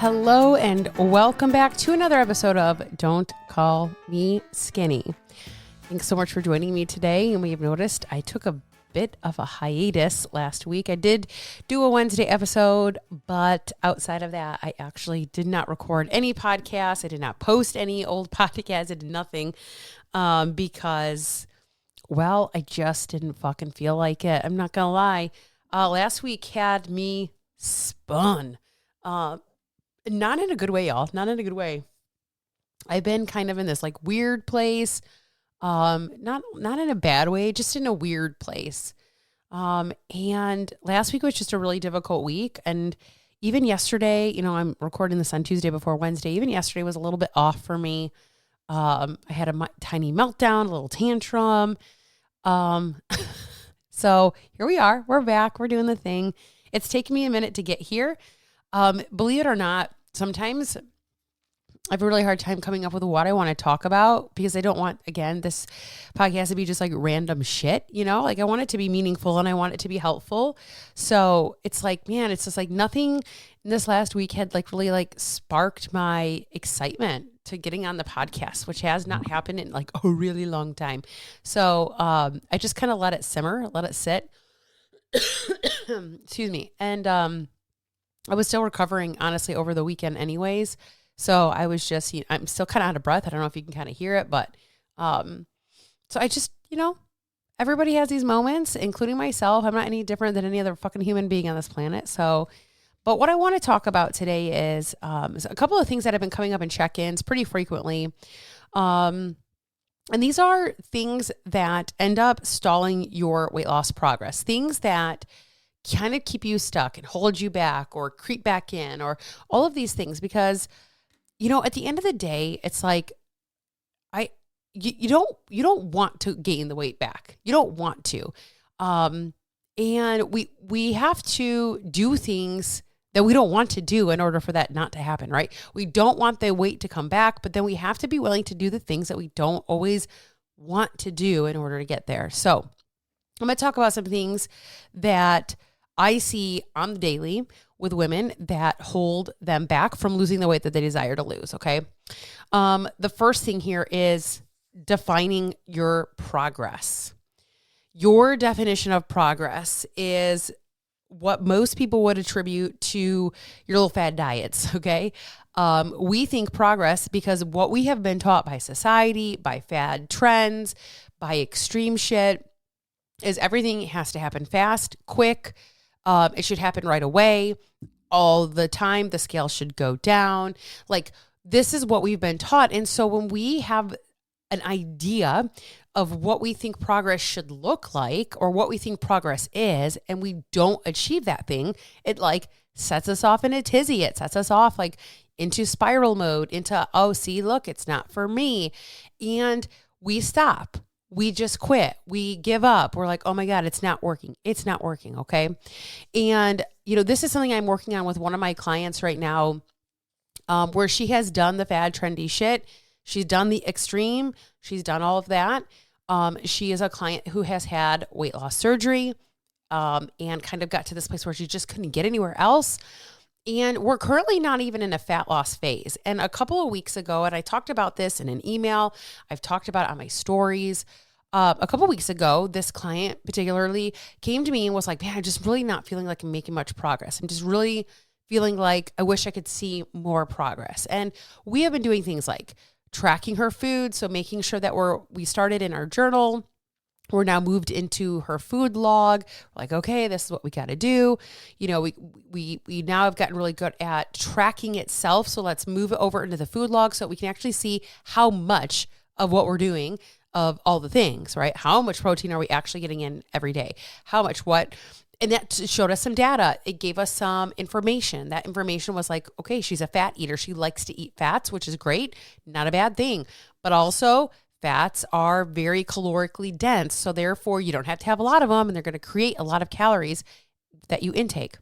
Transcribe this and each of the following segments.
Hello and welcome back to another episode of Don't Call Me Skinny. Thanks so much for joining me today. And we have noticed I took a bit of a hiatus last week. I did do a Wednesday episode, but outside of that, I actually did not record any podcasts. I did not post any old podcasts. I did nothing because, well, I just didn't fucking feel like it. I'm not gonna lie. Last week had me spun. Not in a good way, y'all. Not in a good way. I've been kind of in this like weird place. Not in a bad way, just in a weird place. And last week was just a really difficult week. And even yesterday, I'm recording this on Tuesday before Wednesday. Even yesterday was a little bit off for me. I had a tiny meltdown, a little tantrum. So here we are. We're back. We're doing the thing. It's taken me a minute to get here. Believe it or not, sometimes I have a really hard time coming up with what I want to talk about because I don't want, again, this podcast to be just like random shit, like I want it to be meaningful and I want it to be helpful. So it's like, man, it's just like nothing in this last week had like really like sparked my excitement to getting on the podcast, which has not happened in like a really long time. So, I just kind of let it simmer, let it sit. Excuse me. And, I was still recovering, honestly, over the weekend anyways. So I was just, I'm still kind of out of breath. I don't know if you can kind of hear it, but so I just, everybody has these moments, including myself. I'm not any different than any other fucking human being on this planet. So, but what I want to talk about today is a couple of things that have been coming up in check-ins pretty frequently. And these are things that end up stalling your weight loss progress, things that kind of keep you stuck and hold you back or creep back in or all of these things because, at the end of the day, it's like, you don't want to gain the weight back. You don't want to. And we have to do things that we don't want to do in order for that not to happen, right? We don't want the weight to come back, but then we have to be willing to do the things that we don't always want to do in order to get there. So I'm going to talk about some things that I see on the daily with women that hold them back from losing the weight that they desire to lose. Okay. The first thing here is defining your progress. Your definition of progress is what most people would attribute to your low fat diets. Okay. We think progress because what we have been taught by society, by fad trends, by extreme shit is everything has to happen fast, quick. It should happen right away, all the time. The scale should go down. Like this is what we've been taught. And so when we have an idea of what we think progress should look like or what we think progress is, and we don't achieve that thing, it like sets us off in a tizzy. It sets us off like into spiral mode, into, oh, see, look, it's not for me. And we stop. We just quit. We give up. We're like, oh my God, it's not working. It's not working. Okay. And, this is something I'm working on with one of my clients right now, where she has done the fad trendy shit. She's done the extreme. She's done all of that. She is a client who has had weight loss surgery, and kind of got to this place where she just couldn't get anywhere else. And we're currently not even in a fat loss phase. And a couple of weeks ago, and I talked about this in an email, I've talked about it on my stories. A couple of weeks ago, this client particularly came to me and was like, man, I'm just really not feeling like I'm making much progress. I'm just really feeling like I wish I could see more progress. And we have been doing things like tracking her food. So making sure that we started in our journal. We're now moved into her food log. We're like, okay, this is what we got to do. We now have gotten really good at tracking itself. So let's move it over into the food log so we can actually see how much of what we're doing of all the things, right? How much protein are we actually getting in every day? How much what? And that showed us some data. It gave us some information. That information was like, okay, she's a fat eater. She likes to eat fats, which is great. Not a bad thing. But also fats are very calorically dense. So therefore you don't have to have a lot of them and they're going to create a lot of calories that you intake.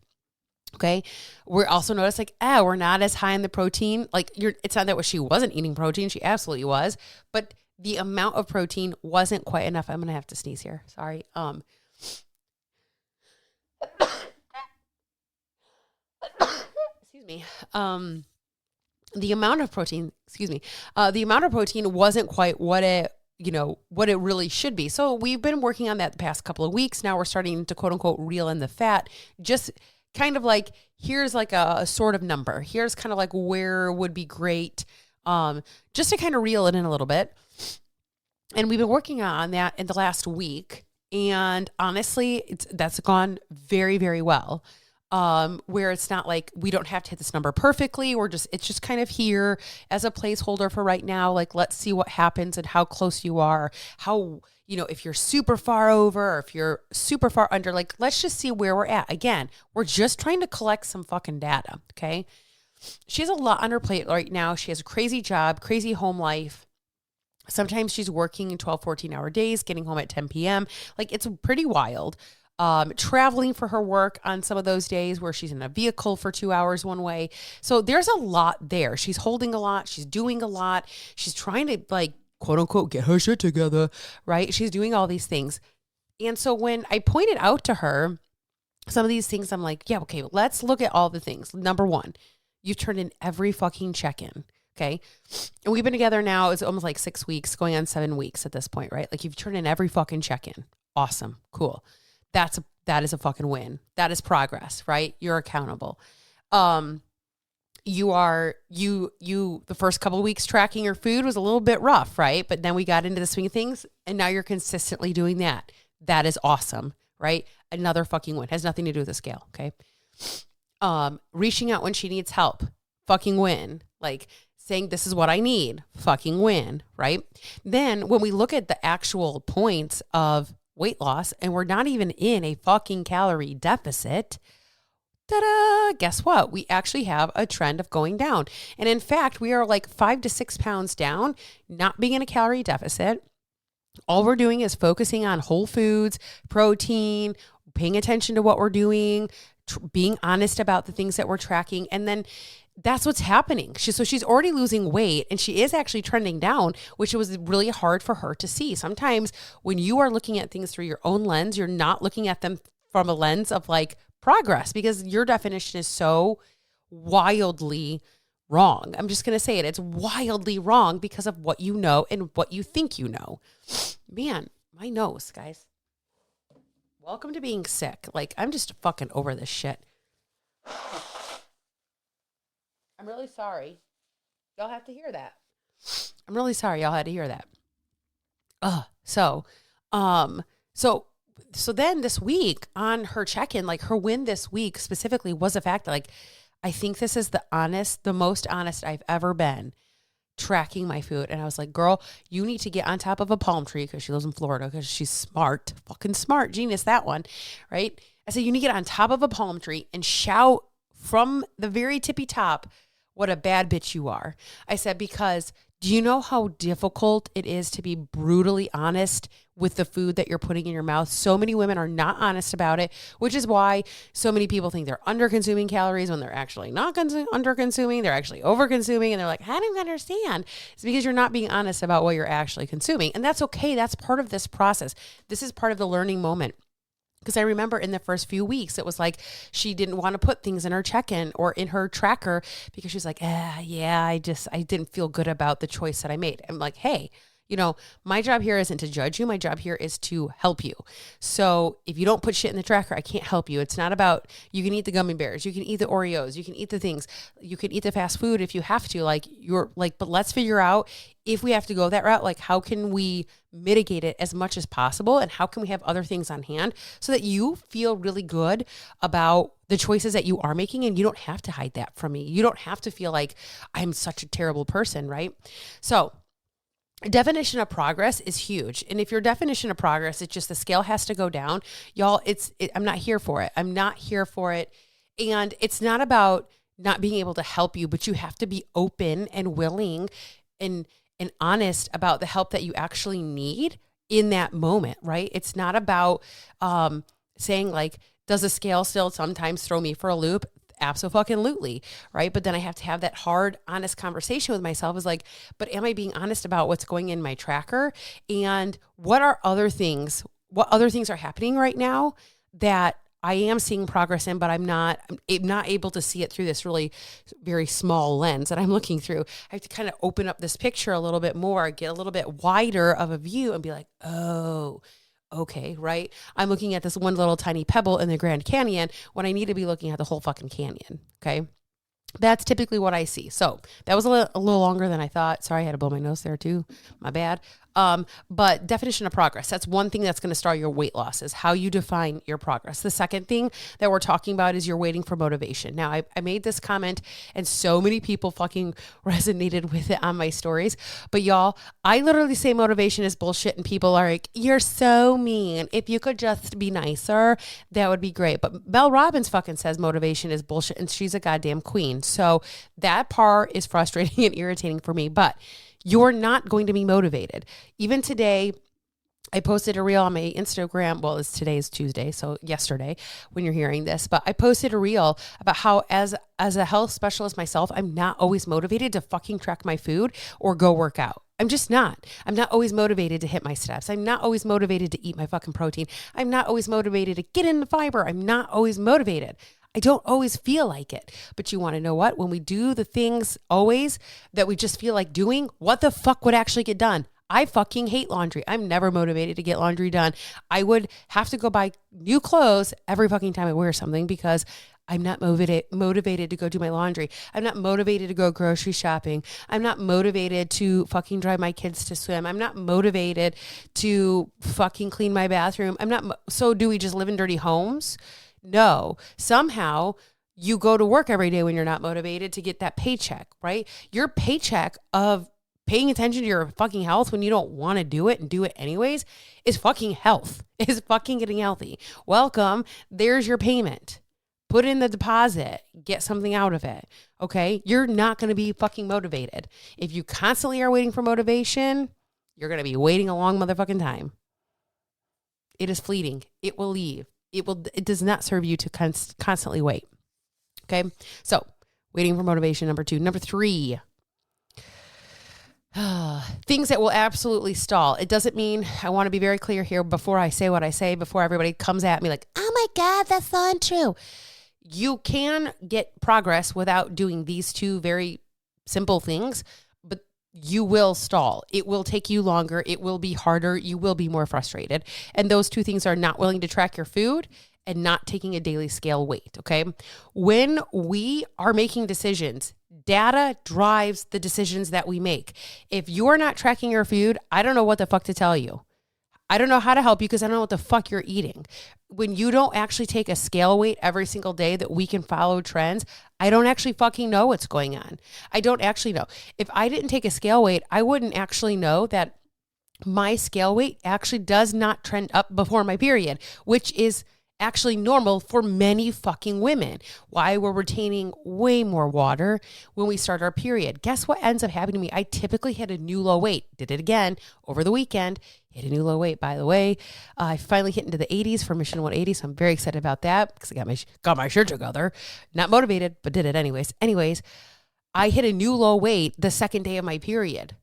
Okay. We're also noticed like, we're not as high in the protein. Like it's not that she wasn't eating protein. She absolutely was, but the amount of protein wasn't quite enough. I'm going to have to sneeze here. Sorry. excuse me, the amount of protein, the amount of protein wasn't quite what it, what it really should be. So we've been working on that the past couple of weeks. Now we're starting to quote unquote reel in the fat, just kind of like, here's like a sort of number. Here's kind of like where would be great, just to kind of reel it in a little bit. And we've been working on that in the last week. And honestly, that's gone very, very well. Where it's not like we don't have to hit this number perfectly. It's just kind of here as a placeholder for right now. Like, let's see what happens and how close you are, how, if you're super far over or if you're super far under, like, let's just see where we're at. Again, we're just trying to collect some fucking data. Okay. She has a lot on her plate right now. She has a crazy job, crazy home life. Sometimes she's working in 12, 14-hour days, getting home at 10 p.m. Like, it's pretty wild. Traveling for her work on some of those days where she's in a vehicle for 2 hours one way. So there's a lot there. She's holding a lot. She's doing a lot. She's trying to, like, quote unquote, get her shit together, right? She's doing all these things. And so when I pointed out to her some of these things, I'm like, yeah, okay, let's look at all the things. Number one, you've turned in every fucking check-in. Okay. And we've been together now. It's almost like 6 weeks, going on 7 weeks at this point, right? Like, you've turned in every fucking check-in. Awesome. Cool. That is a fucking win. That is progress, right? You're accountable. The first couple of weeks tracking your food was a little bit rough, right? But then we got into the swing of things and now you're consistently doing that. That is awesome, right? Another fucking win. Has nothing to do with the scale. Okay. Reaching out when she needs help, fucking win. Like, saying this is what I need, fucking win, right? Then when we look at the actual points of weight loss and we're not even in a fucking calorie deficit, ta-da, guess what? We actually have a trend of going down. And in fact, we are like 5 to 6 pounds down, not being in a calorie deficit. All we're doing is focusing on whole foods, protein, paying attention to what we're doing, being honest about the things that we're tracking. And then that's what's happening. She's already losing weight and she is actually trending down, which was really hard for her to see. Sometimes when you are looking at things through your own lens, you're not looking at them from a lens of like progress because your definition is so wildly wrong. I'm just going to say it. It's wildly wrong because of what you know and what you think you know. Man, my nose, guys. Welcome to being sick. Like, I'm just fucking over this shit. I'm really sorry. Y'all have to hear that. I'm really sorry y'all had to hear that. So then this week on her check-in, like her win this week specifically was the fact that, like, I think this is the most honest I've ever been tracking my food. And I was like, girl, you need to get on top of a palm tree because she lives in Florida because she's smart, fucking smart, genius, that one, right? I said, you need to get on top of a palm tree and shout from the very tippy top what a bad bitch you are. I said, because do you know how difficult it is to be brutally honest with the food that you're putting in your mouth? So many women are not honest about it, which is why so many people think they're under consuming calories when they're actually not under consuming. They're actually over consuming. And they're like, I don't understand. It's because you're not being honest about what you're actually consuming. And that's okay. That's part of this process. This is part of the learning moment. Because I remember in the first few weeks, it was like she didn't want to put things in her check-in or in her tracker because she's like, I didn't feel good about the choice that I made. I'm like, hey, my job here isn't to judge you. My job here is to help you. So if you don't put shit in the tracker, I can't help you. It's not about, you can eat the gummy bears, you can eat the Oreos, you can eat the things, you can eat the fast food if you have to, but let's figure out if we have to go that route, like how can we mitigate it as much as possible? And how can we have other things on hand so that you feel really good about the choices that you are making? And you don't have to hide that from me. You don't have to feel like I'm such a terrible person, right? So definition of progress is huge. And if your definition of progress, it's just the scale has to go down, y'all, I'm not here for it. I'm not here for it. And it's not about not being able to help you, but you have to be open and willing and honest about the help that you actually need in that moment, right? It's not about saying like, does the scale still sometimes throw me for a loop? Absolutely, right? But then I have to have that hard, honest conversation with myself is like, but am I being honest about what's going in my tracker? And what other things are happening right now that I am seeing progress in, but I'm not able to see it through this really very small lens that I'm looking through. I have to kind of open up this picture a little bit more, get a little bit wider of a view and be like, oh, okay, right? I'm looking at this one little tiny pebble in the Grand Canyon when I need to be looking at the whole fucking canyon. Okay. That's typically what I see. So that was a little longer than I thought. Sorry, I had to blow my nose there too. My bad. But definition of progress. That's one thing that's going to start your weight loss is how you define your progress. The second thing that we're talking about is you're waiting for motivation. Now, I made this comment and so many people fucking resonated with it on my stories. But y'all, I literally say motivation is bullshit and people are like, you're so mean. If you could just be nicer, that would be great. But Mel Robbins fucking says motivation is bullshit and she's a goddamn queen. So that part is frustrating and irritating for me, but you're not going to be motivated. Even today, I posted a reel on my Instagram. Well, today's Tuesday, so yesterday when you're hearing this, but I posted a reel about how as a health specialist myself, I'm not always motivated to fucking track my food or go work out. I'm just not. I'm not always motivated to hit my steps. I'm not always motivated to eat my fucking protein. I'm not always motivated to get in the fiber. I'm not always motivated. I don't always feel like it. But you want to know what? When we do the things always that we just feel like doing, what the fuck would actually get done? I fucking hate laundry. I'm never motivated to get laundry done. I would have to go buy new clothes every fucking time I wear something because I'm not motivated to go do my laundry. I'm not motivated to go grocery shopping. I'm not motivated to fucking drive my kids to swim. I'm not motivated to fucking clean my bathroom. So do we just live in dirty homes? No. Somehow you go to work every day when you're not motivated to get that paycheck, right? Your paycheck of paying attention to your fucking health when you don't want to do it and do it anyways is fucking health, is fucking getting healthy. Welcome. There's your payment. Put in the deposit, get something out of it. Okay. You're not going to be fucking motivated. If you constantly are waiting for motivation, you're going to be waiting a long motherfucking time. It is fleeting. It will leave. It does not serve you to constantly wait. Okay. So waiting for motivation. Number 2, number 3, things that will absolutely stall. It doesn't mean, I want to be very clear here before I say what I say, before everybody comes at me like, oh my God, that's so untrue. You can get progress without doing these 2 very simple things, but you will stall. It will take you longer. It will be harder. You will be more frustrated. And those 2 things are not willing to track your food and not taking a daily scale weight. Okay. When we are making decisions, data drives the decisions that we make. If you're not tracking your food, I don't know what the fuck to tell you. I don't know how to help you because I don't know what the fuck you're eating. When you don't actually take a scale weight every single day that we can follow trends, I don't actually fucking know what's going on. I don't actually know. If I didn't take a scale weight, I wouldn't actually know that my scale weight actually does not trend up before my period, which is actually normal for many fucking women. Why we're retaining way more water when we start our period. Guess what ends up happening to me? I typically hit a new low weight. Did it again over the weekend. Hit a new low weight, by the way. I finally hit into the 80s for Mission 180, so I'm very excited about that because I got my shit together. Not motivated, but did it anyways. I hit a new low weight the second day of my period.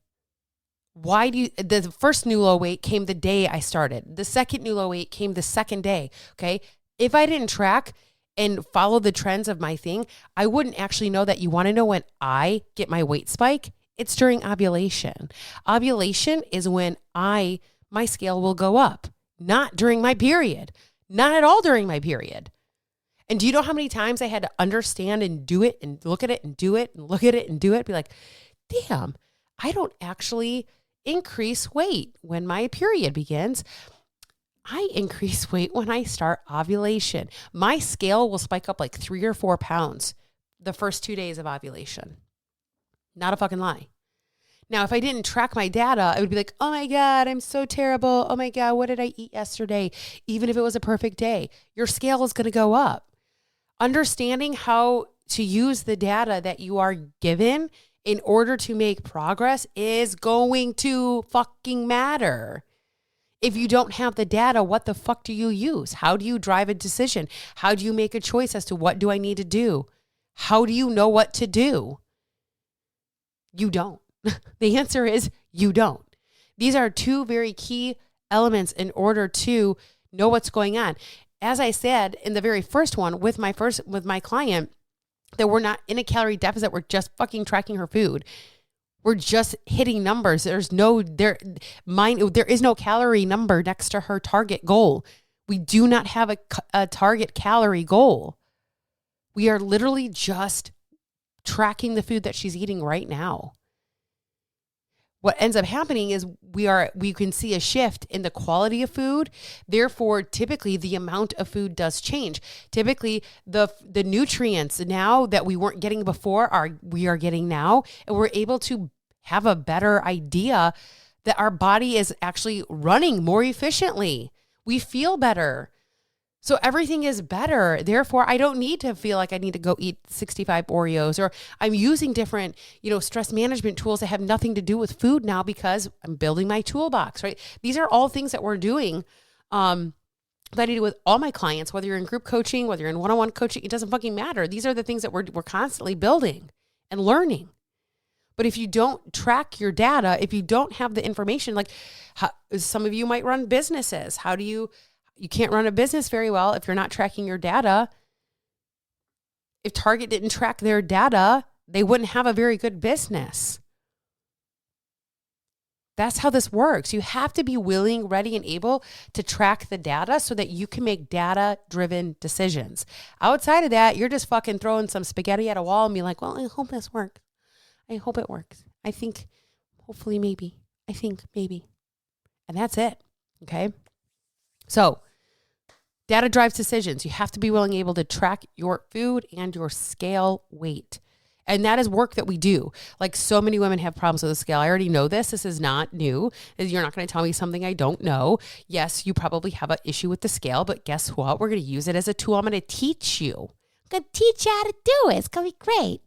The first new low weight came the day I started. The second new low weight came the second day. Okay. If I didn't track and follow the trends of my thing, I wouldn't actually know that. You want to know when I get my weight spike? It's during ovulation. Ovulation is when my scale will go up, not during my period, not at all during my period. And do you know how many times I had to understand and do it and look at it and do it and look at it and do it? Be like, damn, I don't actually increase weight when my period begins. I increase weight when I start ovulation. My scale will spike up like 3 or 4 pounds the first 2 days of ovulation. Not a fucking lie. Now, if I didn't track my data, I would be like, oh my God, I'm so terrible. Oh my God, what did I eat yesterday? Even if it was a perfect day, your scale is going to go up. Understanding how to use the data that you are given in order to make progress is going to fucking matter. If you don't have the data, what the fuck do you use? How do you drive a decision? How do you make a choice as to what do I need to do? How do you know what to do? You don't. The answer is you don't. These are 2 very key elements in order to know what's going on. as I said in the very first one with my client, that we're not in a calorie deficit. We're just fucking tracking her food. We're just hitting numbers. There is no calorie number next to her target goal. We do not have a target calorie goal. We are literally just tracking the food that she's eating right now. What ends up happening is we can see a shift in the quality of food. Therefore, typically the amount of food does change. Typically the nutrients now that we weren't getting before we are getting now, and we're able to have a better idea that our body is actually running more efficiently. We feel better. So everything is better. Therefore, I don't need to feel like I need to go eat 65 Oreos, or I'm using different, stress management tools that have nothing to do with food now because I'm building my toolbox, right? These are all things that we're doing that I do with all my clients, whether you're in group coaching, whether you're in one-on-one coaching, it doesn't fucking matter. These are the things that we're constantly building and learning. But if you don't track your data, if you don't have the information, like some of you might run businesses, you can't run a business very well if you're not tracking your data. If Target didn't track their data, they wouldn't have a very good business. That's how this works. You have to be willing, ready, and able to track the data so that you can make data-driven decisions. Outside of that, you're just fucking throwing some spaghetti at a wall and be like, well, I hope this works. I hope it works. I think, hopefully, maybe. I think, maybe. And that's it. Okay? So, data drives decisions. You have to be willing, able to track your food and your scale weight. And that is work that we do. Like, so many women have problems with the scale. I already know this. This is not new. You're not going to tell me something I don't know. Yes, you probably have an issue with the scale, but guess what? We're going to use it as a tool. I'm going to teach you. I'm going to teach you how to do it. It's going to be great.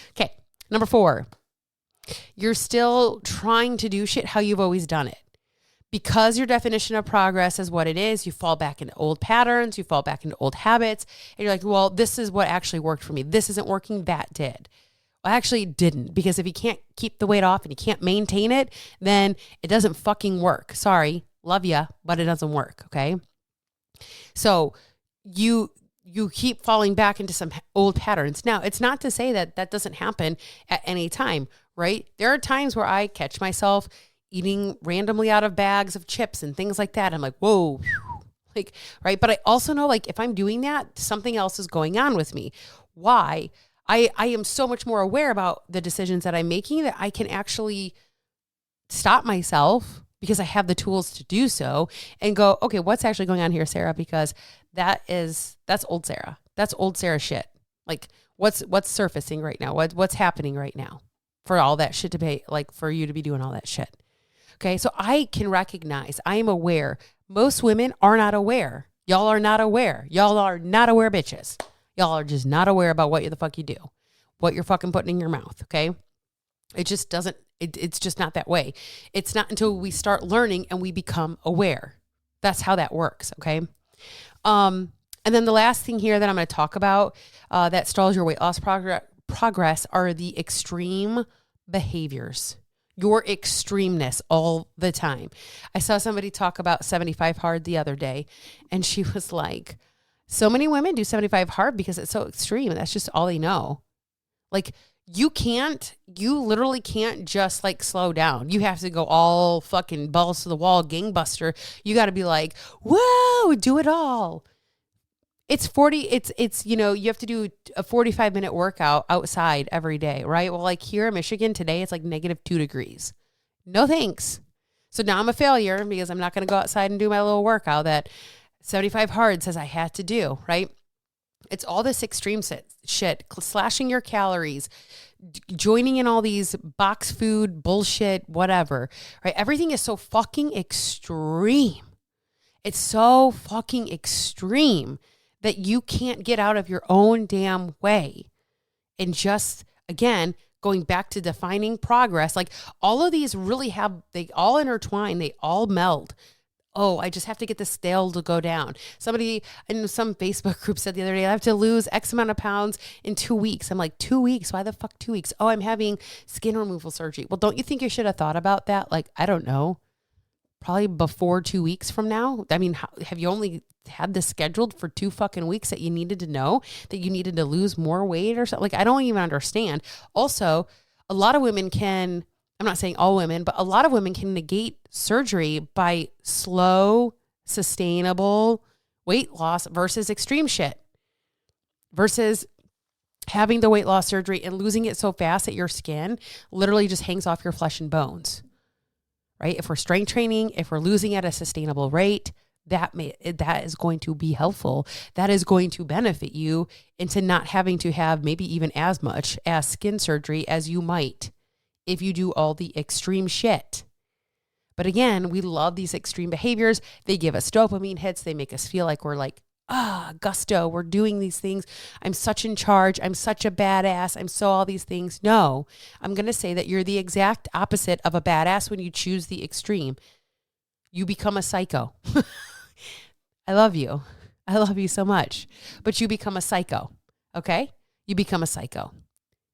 Okay. Number 4, you're still trying to do shit how you've always done it. Because your definition of progress is what it is, you fall back into old patterns, you fall back into old habits, and you're like, well, this is what actually worked for me. This isn't working, that did. Well, actually it didn't, because if you can't keep the weight off and you can't maintain it, then it doesn't fucking work. Sorry, love ya, but it doesn't work, okay? So you keep falling back into some old patterns. Now, it's not to say that that doesn't happen at any time, right? There are times where I catch myself eating randomly out of bags of chips and things like that. I'm like, whoa, like, right. But I also know, like, if I'm doing that, something else is going on with me. Why? I am so much more aware about the decisions that I'm making that I can actually stop myself because I have the tools to do so and go, okay, what's actually going on here, Sarah? Because that's old Sarah. That's old Sarah shit. Like, what's surfacing right now? What's happening right now for all that shit to be, like, for you to be doing all that shit. Okay, so I can recognize, I am aware. Most women are not aware. Y'all are not aware. Y'all are not aware, bitches. Y'all are just not aware about what the fuck you do, what you're fucking putting in your mouth, okay? It just doesn't, it's just not that way. It's not until we start learning and we become aware. That's how that works, okay? And then the last thing here that I'm going to talk about that stalls your weight loss progress are the extreme behaviors. Your extremeness all the time. I saw somebody talk about 75 hard the other day, and she was like, so many women do 75 hard because it's so extreme, and that's just all they know. Like, you literally can't just like slow down. You have to go all fucking balls to the wall, gangbuster. You got to be like, whoa, do it all. It's you have to do a 45-minute workout outside every day, right? Well, like here in Michigan today, it's like -2 degrees. No thanks. So now I'm a failure because I'm not going to go outside and do my little workout that 75 hard says I had to do, right? It's all this extreme shit, slashing your calories, joining in all these box food bullshit, whatever, right? Everything is so fucking extreme. It's so fucking extreme that you can't get out of your own damn way. And just, again, going back to defining progress, like all of these really they all intertwine, they all meld. Oh, I just have to get the scale to go down. Somebody in some Facebook group said the other day, I have to lose X amount of pounds in 2 weeks. I'm like, 2 weeks? Why the fuck 2 weeks? Oh, I'm having skin removal surgery. Well, don't you think you should have thought about that? Like, I don't know. probably before 2 weeks from now. I mean, have you only had this scheduled for 2 fucking weeks that you needed to know that you needed to lose more weight or something? Like, I don't even understand. Also, a lot of women can, I'm not saying all women, but a lot of women can negate surgery by slow, sustainable weight loss versus extreme shit, versus having the weight loss surgery and losing it so fast that your skin literally just hangs off your flesh and bones, right? If we're strength training, if we're losing at a sustainable rate, that is going to be helpful. That is going to benefit you into not having to have maybe even as much as skin surgery as you might if you do all the extreme shit. But again, we love these extreme behaviors. They give us dopamine hits. They make us feel like we're like, gusto, we're doing these things. I'm such in charge. I'm such a badass. I'm so all these things. No, I'm going to say that you're the exact opposite of a badass when you choose the extreme. You become a psycho. I love you. I love you so much. But you become a psycho, okay? You become a psycho.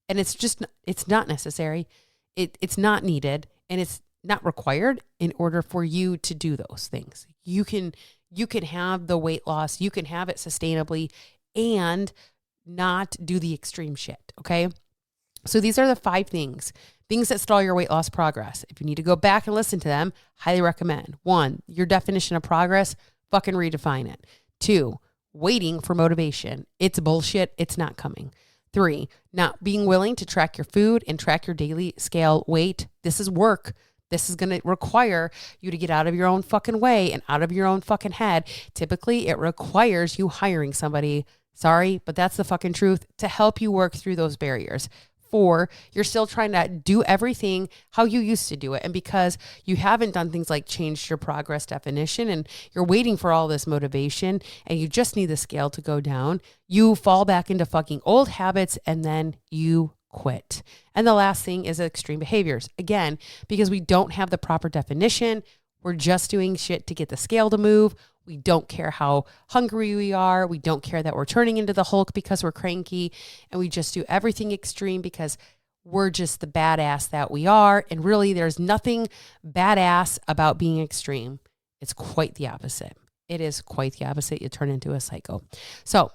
And it's not necessary. It's not needed. And it's not required in order for you to do those things. You can have the weight loss. You can have it sustainably and not do the extreme shit, okay? So these are the 5 things that stall your weight loss progress. If you need to go back and listen to them, highly recommend. 1, your definition of progress, fucking redefine it. 2, waiting for motivation. It's bullshit. It's not coming. 3, not being willing to track your food and track your daily scale weight. This is work. This is going to require you to get out of your own fucking way and out of your own fucking head. Typically, it requires you hiring somebody, sorry, but that's the fucking truth, to help you work through those barriers. 4, you're still trying to do everything how you used to do it. And because you haven't done things like changed your progress definition and you're waiting for all this motivation and you just need the scale to go down, you fall back into fucking old habits and then you quit. And the last thing is extreme behaviors. Again, because we don't have the proper definition, we're just doing shit to get the scale to move. We don't care how hungry we are. We don't care that we're turning into the Hulk because we're cranky. And we just do everything extreme because we're just the badass that we are. And really, there's nothing badass about being extreme. It's quite the opposite. It is quite the opposite. You turn into a psycho. So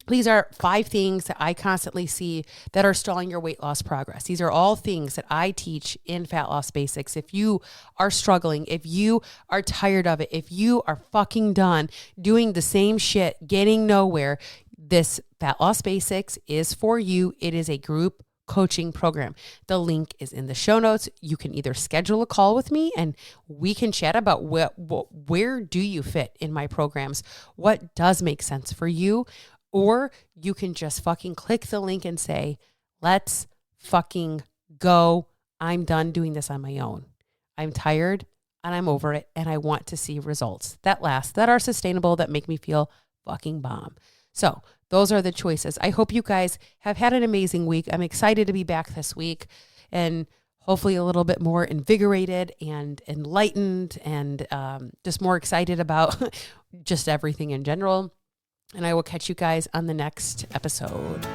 these are 5 things that I constantly see that are stalling your weight loss progress. These are all things that I teach in Fat Loss Basics. If you are struggling, if you are tired of it, if you are fucking done doing the same shit, getting nowhere, this Fat Loss Basics is for you. It is a group coaching program. The link is in the show notes. You can either schedule a call with me and we can chat about where do you fit in my programs? What does make sense for you? Or you can just fucking click the link and say, let's fucking go. I'm done doing this on my own. I'm tired and I'm over it. And I want to see results that last, that are sustainable, that make me feel fucking bomb. So those are the choices. I hope you guys have had an amazing week. I'm excited to be back this week and hopefully a little bit more invigorated and enlightened and just more excited about just everything in general. And I will catch you guys on the next episode.